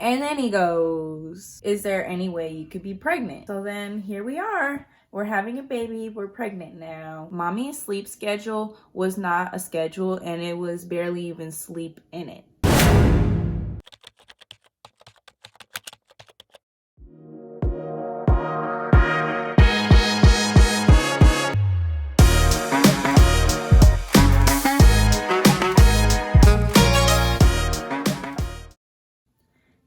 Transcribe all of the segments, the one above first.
And then he goes, is there any way you could be pregnant? So then here we are. We're having a baby. We're pregnant now. Mommy's sleep schedule was not a schedule, and it was barely even sleep in it.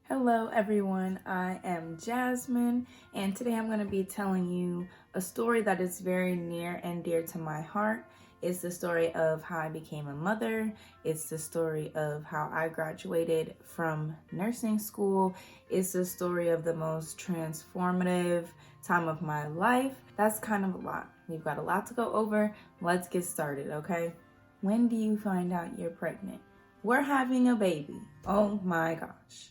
Hello everyone, I am Jasmine, and today I'm going to be telling you a story that is very near and dear to my heart. It's the story of how I became a mother. It's the story of how I graduated from nursing school. It's the story of the most transformative time of my life. That's kind of a lot. We've got a lot to go over. Let's get started, okay? When do you find out you're pregnant? We're having a baby. Oh my gosh.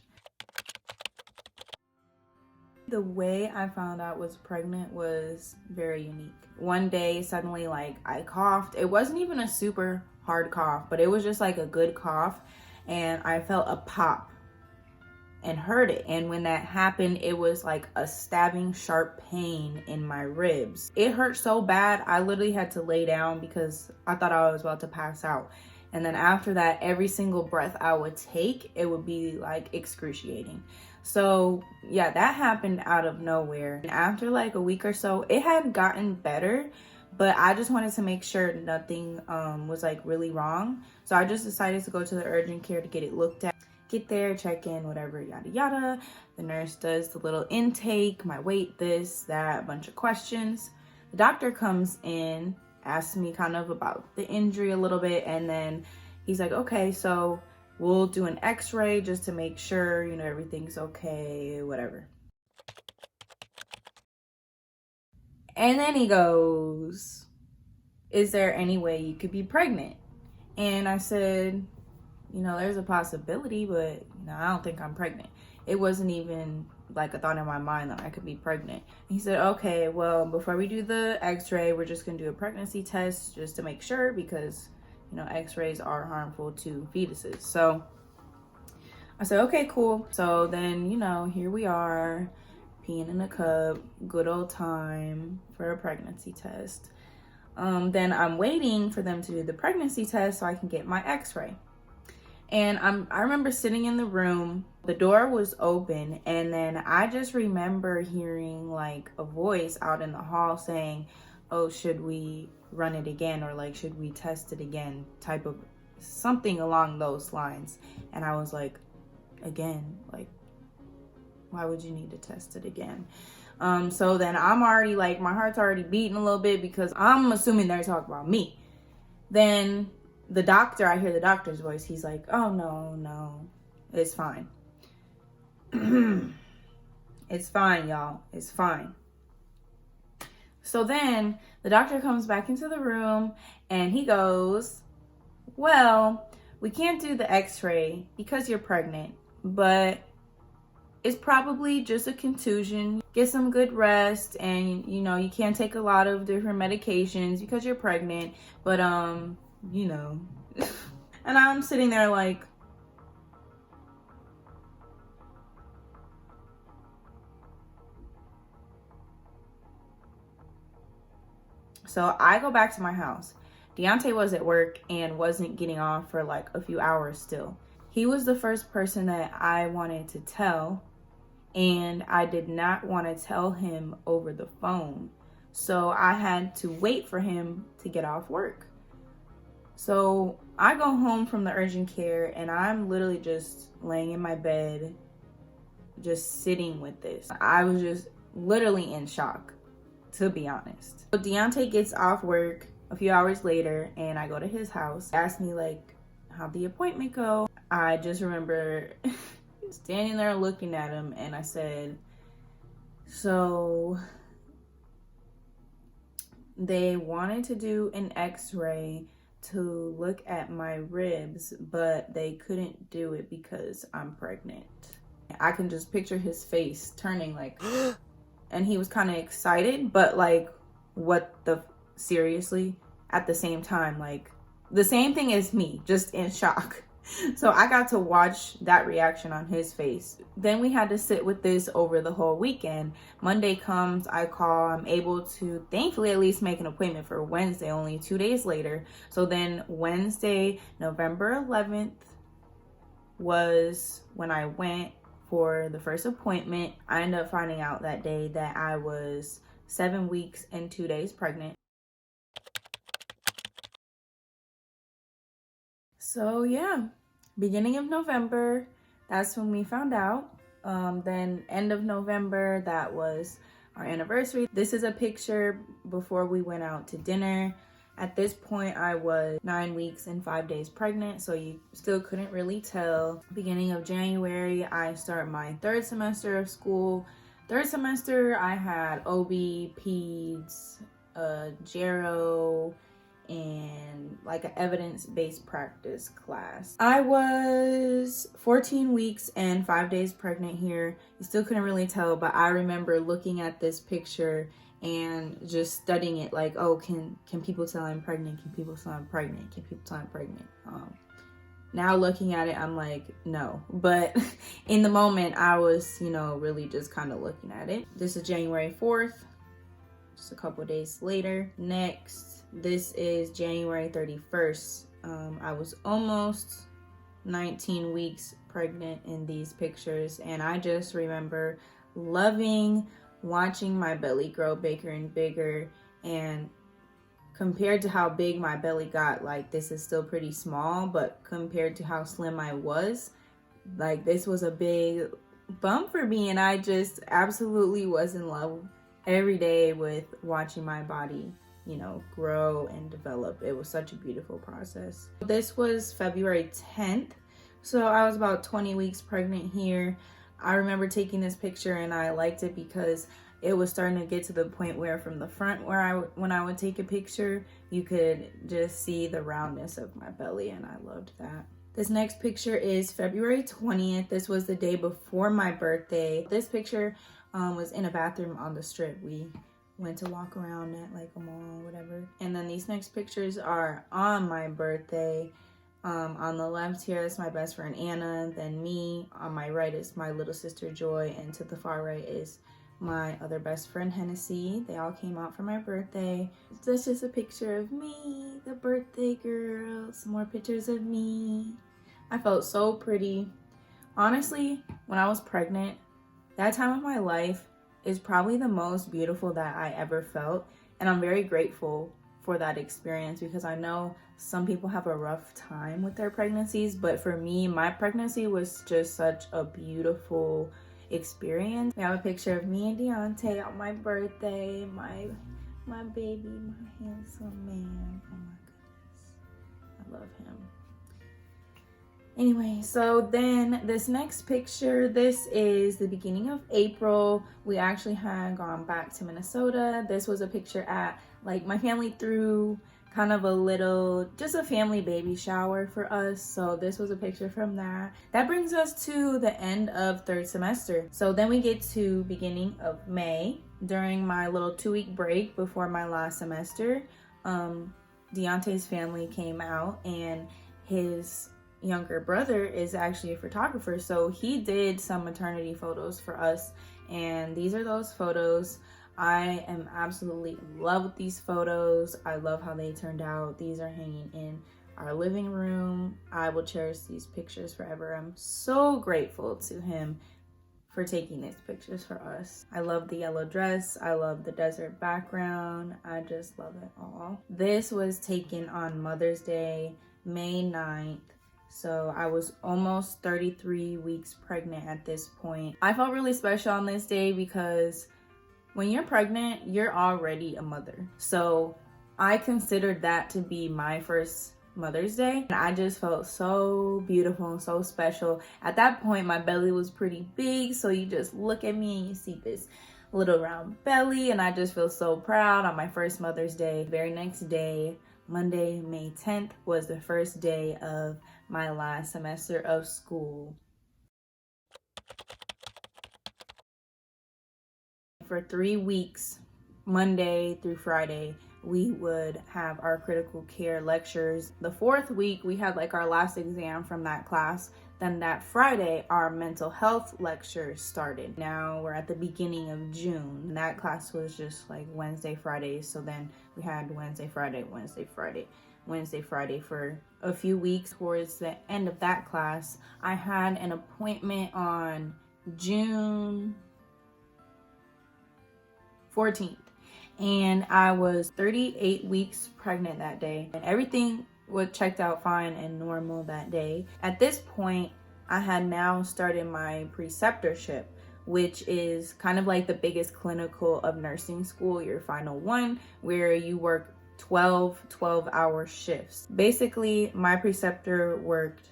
The way I found out I was pregnant was very unique. One day, suddenly, I coughed. It wasn't even a super hard cough, but it was just like a good cough. And I felt a pop and heard it. And when that happened, it was like a stabbing, sharp pain in my ribs. It hurt so bad, I literally had to lay down because I thought I was about to pass out. And then after that, every single breath I would take, it would be like excruciating. So yeah, that happened out of nowhere. And after like a week or so, it had gotten better, but I just wanted to make sure nothing was like really wrong. So I just decided to go to the urgent care to get it looked at. Get there, check in, whatever, yada yada. The nurse does the little intake, my weight, this, that, a bunch of questions. The doctor comes in, asks me kind of about the injury a little bit, and then he's like, okay, so we'll do an x-ray just to make sure, you know, everything's okay, whatever. And then he goes, is there any way you could be pregnant? And I said, you know, there's a possibility, but I don't think I'm pregnant. It wasn't even like a thought in my mind that I could be pregnant. And he said, okay, well, before we do the x-ray, we're just gonna do a pregnancy test just to make sure, because you know, x-rays are harmful to fetuses. So I said, okay, cool. So then, you know, here we are, peeing in a cup, good old time for a pregnancy test. Then I'm waiting for them to do the pregnancy test so I can get my x-ray. And I remember sitting in the room, the door was open, and then I just remember hearing like a voice out in the hall saying, oh, should we run it again, or like, should we test it again, type of something along those lines. And I was like, again, like, why would you need to test it again? So then I'm already like, my heart's already beating a little bit because I'm assuming they're talking about me. Then the doctor, I hear the doctor's voice. He's like, oh, no, it's fine. It's fine, y'all. It's fine. So then the doctor comes back into the room and he goes, well, we can't do the x-ray because you're pregnant, but it's probably just a contusion. Get some good rest, and you know, you can't take a lot of different medications because you're pregnant, but you know. And I'm sitting there like, so I go back to my house. Deontay was at work and wasn't getting off for like a few hours still. He was the first person that I wanted to tell, and I did not want to tell him over the phone. So I had to wait for him to get off work. So I go home from the urgent care and I'm literally just laying in my bed, just sitting with this. I was just literally in shock, to be honest. So Deontay gets off work a few hours later and I go to his house. He asked me like, how'd the appointment go? I just remember standing there looking at him and I said, so they wanted to do an x-ray to look at my ribs, but they couldn't do it because I'm pregnant. I can just picture his face turning like, and he was kind of excited, but like, what the, seriously? At the same time, like, the same thing as me, just in shock. So I got to watch that reaction on his face. Then we had to sit with this over the whole weekend. Monday comes, I call, I'm able to thankfully at least make an appointment for Wednesday, only 2 days later. So then Wednesday, November 11th was when I went for the first appointment. I ended up finding out that day that I was 7 weeks and 2 days pregnant. So yeah, beginning of November, that's when we found out. Then end of November, that was our anniversary. This is a picture before we went out to dinner. At this point, I was 9 weeks and 5 days pregnant, so you still couldn't really tell. Beginning of January, I start my third semester of school. Third semester, I had OB, Peds, Gero, and like an evidence-based practice class. I was 14 weeks and 5 days pregnant here. You still couldn't really tell, but I remember looking at this picture and just studying it like, oh, can people tell I'm pregnant? Can people tell I'm pregnant? Can people tell I'm pregnant? Now looking at it, I'm like, no. But in the moment, I was, really just kind of looking at it. This is January 4th, just a couple days later. Next, this is January 31st. I was almost 19 weeks pregnant in these pictures, and I just remember loving watching my belly grow bigger and bigger. And compared to how big my belly got, like, this is still pretty small, but compared to how slim I was, like, this was a big bump for me, and I just absolutely was in love every day with watching my body, grow and develop. It was such a beautiful process. This was February 10th, so I was about 20 weeks pregnant here. I remember taking this picture and I liked it because it was starting to get to the point where from the front when I would take a picture, you could just see the roundness of my belly, and I loved that. This next picture is February 20th. This was the day before my birthday. This picture was in a bathroom on the Strip. We went to walk around at like a mall or whatever. And then these next pictures are on my birthday. On the left here is my best friend Anna, then me. On my right is my little sister Joy, and to the far right is my other best friend Hennessy. They all came out for my birthday. That's just a picture of me, the birthday girl. Some more pictures of me. I felt so pretty. Honestly, when I was pregnant, that time of my life is probably the most beautiful that I ever felt, and I'm very grateful for that experience because I know some people have a rough time with their pregnancies, but for me, my pregnancy was just such a beautiful experience. We have a picture of me and Deontay on my birthday, my baby, my handsome man. Oh my goodness, I love him. Anyway, so then this next picture, this is the beginning of April. We actually had gone back to Minnesota. This was a picture at, like, my family threw kind of just a family baby shower for us. So this was a picture from that. That brings us to the end of third semester. So then we get to beginning of May. During my little 2-week break before my last semester, Deontay's family came out, and his younger brother is actually a photographer, so he did some maternity photos for us, and these are those photos. I am absolutely in love with these photos. I love how they turned out. These are hanging in our living room. I will cherish these pictures forever. I'm so grateful to him for taking these pictures for us. I love the yellow dress. I love the desert background. I just love it all. This was taken on Mother's Day, May 9th. So I was almost 33 weeks pregnant at this point. I felt really special on this day because when you're pregnant, you're already a mother. So I considered that to be my first Mother's Day. And I just felt so beautiful and so special. At that point, my belly was pretty big. So you just look at me and you see this little round belly. And I just feel so proud on my first Mother's Day. The very next day, Monday, May 10th, was the first day of my last semester of school. For 3 weeks, Monday through Friday, we would have our critical care lectures. The 4th week, we had like our last exam from that class. Then that Friday, our mental health lecture started. Now we're at the beginning of June. That class was just like Wednesday, Friday. So then we had Wednesday, Friday, Wednesday, Friday, Wednesday, Friday for a few weeks. Towards the end of that class, I had an appointment on June 14th. And I was 38 weeks pregnant that day. And everything was checked out fine and normal that day. At this point, I had now started my preceptorship, which is kind of like the biggest clinical of nursing school, your final one, where you work 12-hour shifts. Basically, my preceptor worked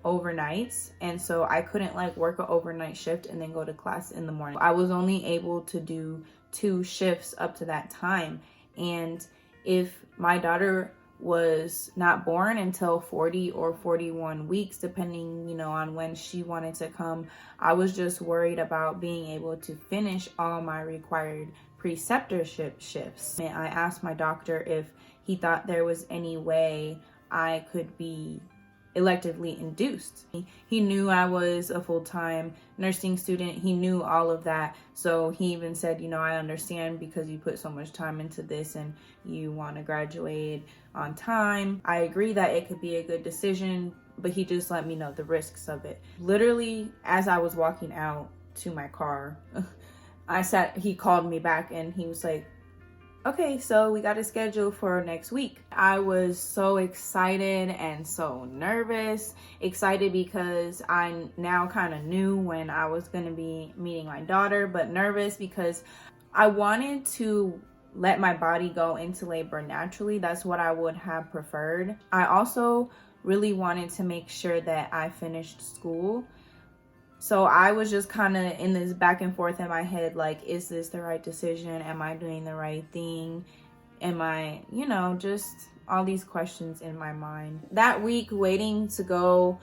overnights, and so I couldn't like work an overnight shift and then go to class in the morning. I was only able to do 2 shifts up to that time. And if my daughter was not born until 40 or 41 weeks, depending, on when she wanted to come, I was just worried about being able to finish all my required preceptorship shifts. And I asked my doctor if he thought there was any way I could be electively induced. He knew I was a full-time nursing student. He knew all of that. So he even said, I understand because you put so much time into this and you want to graduate on time. I agree that it could be a good decision, but he just let me know the risks of it. Literally, as I was walking out to my car, he called me back and he was like, okay, so we got a schedule for next week. I was so excited and so nervous. Excited because I now kind of knew when I was going to be meeting my daughter, but nervous because I wanted to let my body go into labor naturally. That's what I would have preferred. I also really wanted to make sure that I finished school. So I was just kind of in this back and forth in my head, like, is this the right decision? Am I doing the right thing? Am I, just all these questions in my mind. That week waiting to go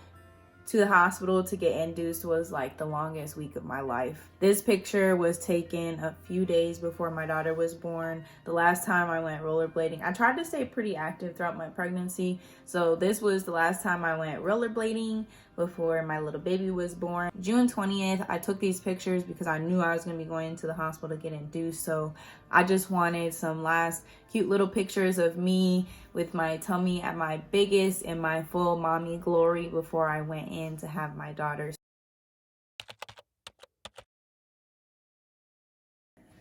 to the hospital to get induced was like the longest week of my life. This picture was taken a few days before my daughter was born. The last time I went rollerblading, I tried to stay pretty active throughout my pregnancy. So this was the last time I went rollerblading before my little baby was born. June 20th, I took these pictures because I knew I was going to be going to the hospital to get induced. So I just wanted some last cute little pictures of me with my tummy at my biggest in my full mommy glory before I went in to have my daughter.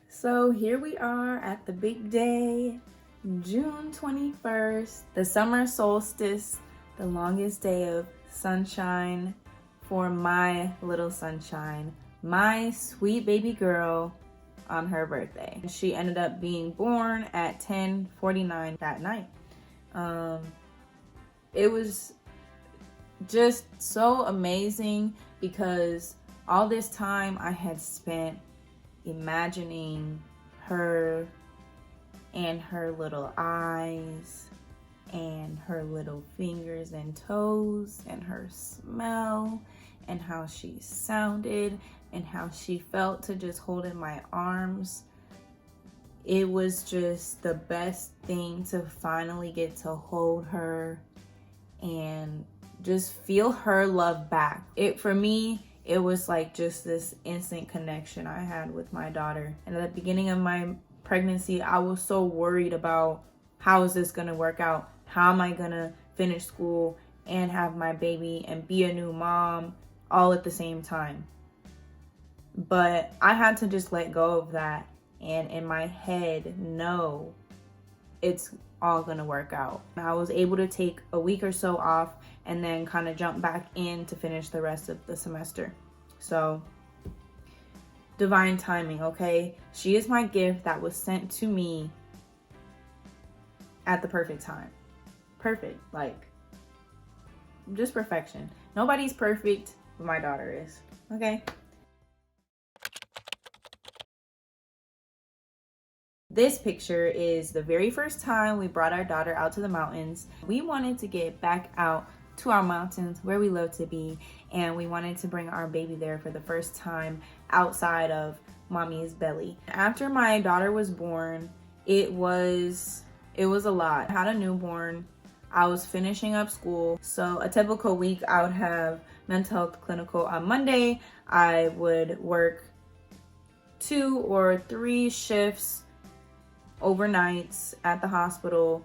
So here we are at the big day, June 21st, the summer solstice, the longest day of sunshine for my little sunshine, my sweet baby girl on her birthday. She ended up being born at 10:49 that night. It was just so amazing because all this time I had spent imagining her and her little eyes and her little fingers and toes and her smell and how she sounded and how she felt to just hold in my arms. It was just the best thing to finally get to hold her and just feel her love back. For me, it was like just this instant connection I had with my daughter. And at the beginning of my pregnancy, I was so worried about how is this gonna work out? How am I gonna finish school and have my baby and be a new mom all at the same time? But I had to just let go of that and in my head know it's all gonna work out. I was able to take a week or so off and then kind of jump back in to finish the rest of the semester. So divine timing, okay? She is my gift that was sent to me at the perfect time. Perfect, like just perfection. Nobody's perfect, but my daughter is, okay? This picture is the very first time we brought our daughter out to the mountains. We wanted to get back out to our mountains where we love to be, and we wanted to bring our baby there for the first time outside of mommy's belly. After my daughter was born, it was It was a lot. I had a newborn. I was finishing up school. So a typical week, I would have mental health clinical on Monday. I would work 2 or 3 shifts overnights at the hospital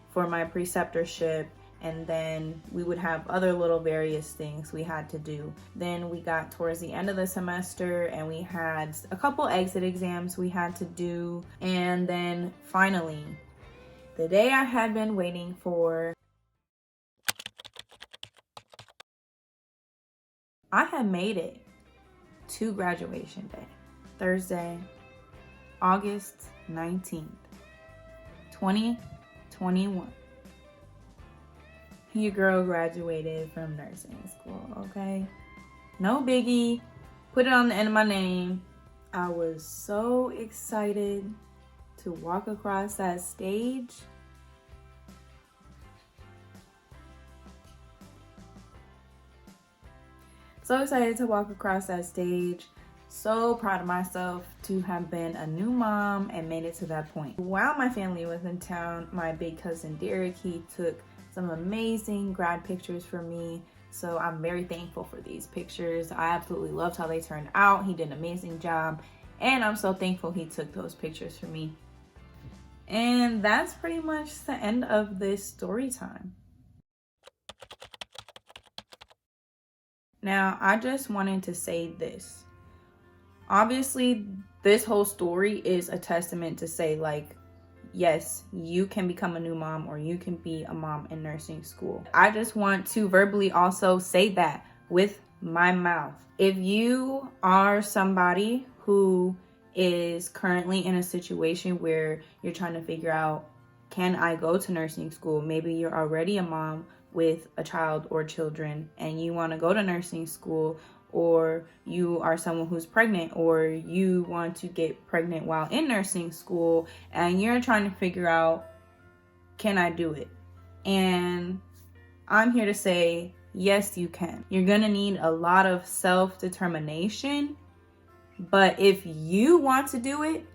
for my preceptorship, and then we would have other little various things we had to do. Then we got towards the end of the semester and we had a couple exit exams we had to do, and then finally, the day I had been waiting for, I had made it to graduation day. Thursday, August 19th, 2021. Your girl graduated from nursing school, okay? No biggie. Put it on the end of my name. I was so excited to walk across that stage. So excited to walk across that stage. So proud of myself to have been a new mom and made it to that point. While my family was in town, my big cousin Derek, he took some amazing grad pictures for me. So I'm very thankful for these pictures. I absolutely loved how they turned out. He did an amazing job. And I'm so thankful he took those pictures for me. And that's pretty much the end of this story time. Now, I just wanted to say this. Obviously, this whole story is a testament to say, like, yes, you can become a new mom or you can be a mom in nursing school. I just want to verbally also say that with my mouth. If you are somebody who is currently in a situation where you're trying to figure out, can I go to nursing school? Maybe you're already a mom with a child or children and you want to go to nursing school, or you are someone who's pregnant, or you want to get pregnant while in nursing school and you're trying to figure out, can I do it? And I'm here to say, yes, you can. You're gonna need a lot of self-determination, but if you want to do it,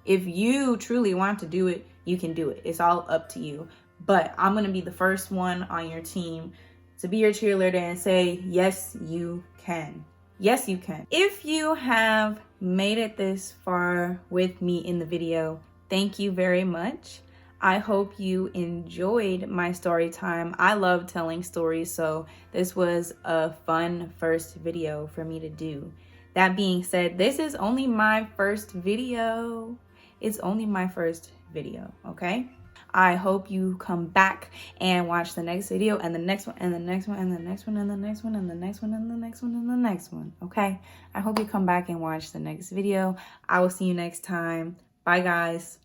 if you truly want to do it, you can do it. It's all up to you. But I'm gonna be the first one on your team to be your cheerleader and say, yes, you can. Yes, you can. If you have made it this far with me in the video, thank you very much. I hope you enjoyed my story time. I love telling stories, so this was a fun first video for me to do. That being said, this is only my first video. It's only my first video, okay? I hope you come back and watch the next video and the next one and the next one and the next one and the next one and the next one and the next one and the next one, okay? I hope you come back and watch the next video. I will see you next time. Bye, guys.